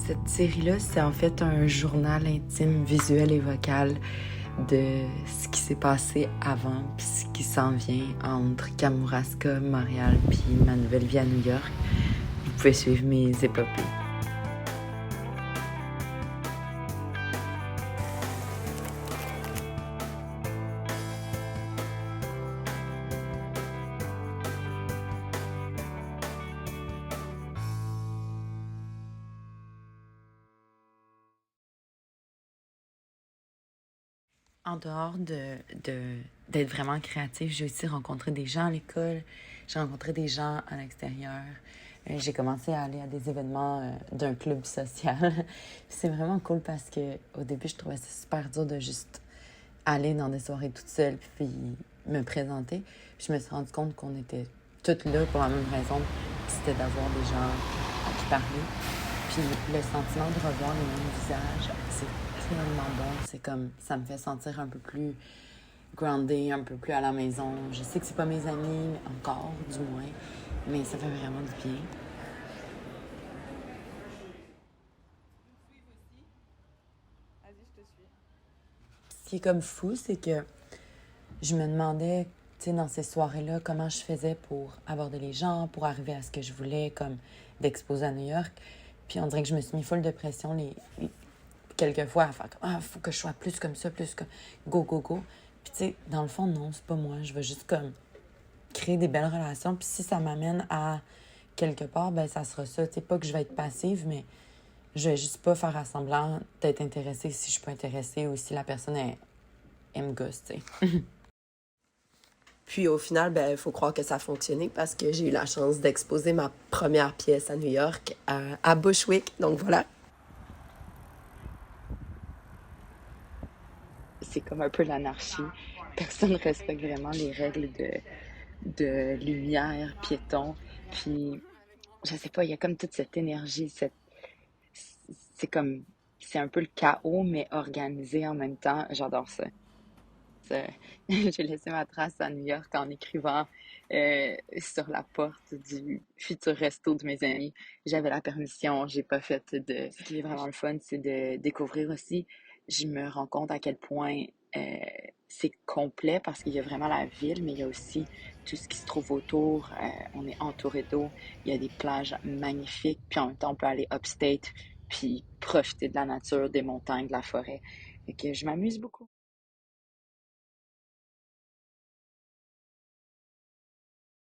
Cette série-là, c'est en fait un journal intime, visuel et vocal de ce qui s'est passé avant puis ce qui s'en vient entre Kamouraska, Montréal puis ma nouvelle vie à New York. Vous pouvez suivre mes épopées. En dehors d'être vraiment créative, j'ai aussi rencontré des gens à l'école, j'ai rencontré des gens à l'extérieur. J'ai commencé à aller à des événements d'un club social. C'est vraiment cool parce que au début, je trouvais ça super dur de juste aller dans des soirées toute seule puis me présenter. Puis je me suis rendu compte qu'on était toutes là pour la même raison, c'était d'avoir des gens à qui parler. Puis le sentiment de revoir les mêmes visages, c'est tellement bon. C'est comme, ça me fait sentir un peu plus grounded, un peu plus à la maison. Je sais que c'est pas mes amis, encore, du moins, mais ça fait vraiment du bien. Ce qui est comme fou, c'est que je me demandais, tu sais, dans ces soirées-là, comment je faisais pour aborder les gens, pour arriver à ce que je voulais, comme d'exposer à New York. Puis on dirait que je me suis mis full de pression quelquefois à faire comme, ah, faut que je sois plus comme ça, plus comme go, go, go. Puis tu sais, dans le fond, non, c'est pas moi. Je veux juste comme créer des belles relations. Puis si ça m'amène à quelque part, ben ça sera ça. Tu sais, pas que je vais être passive, mais je vais juste pas faire à semblant d'être intéressée si je suis pas intéressée ou si la personne elle me gosse, tu sais. Puis au final, il faut croire que ça a fonctionné parce que j'ai eu la chance d'exposer ma première pièce à New York, à Bushwick. Donc voilà. C'est comme un peu l'anarchie. Personne ne respecte vraiment les règles de lumière, piéton. Puis, je sais pas, il y a comme toute cette énergie, c'est comme, c'est un peu le chaos, mais organisé en même temps. J'adore ça. J'ai laissé ma trace à New York en écrivant sur la porte du futur resto de mes amis. J'avais la permission, j'ai pas fait de... Ce qui est vraiment le fun, c'est de découvrir aussi. Je me rends compte à quel point c'est complet parce qu'il y a vraiment la ville, mais il y a aussi tout ce qui se trouve autour. On est entouré d'eau, il y a des plages magnifiques, puis en même temps, on peut aller upstate, puis profiter de la nature, des montagnes, de la forêt. Fait que je m'amuse beaucoup.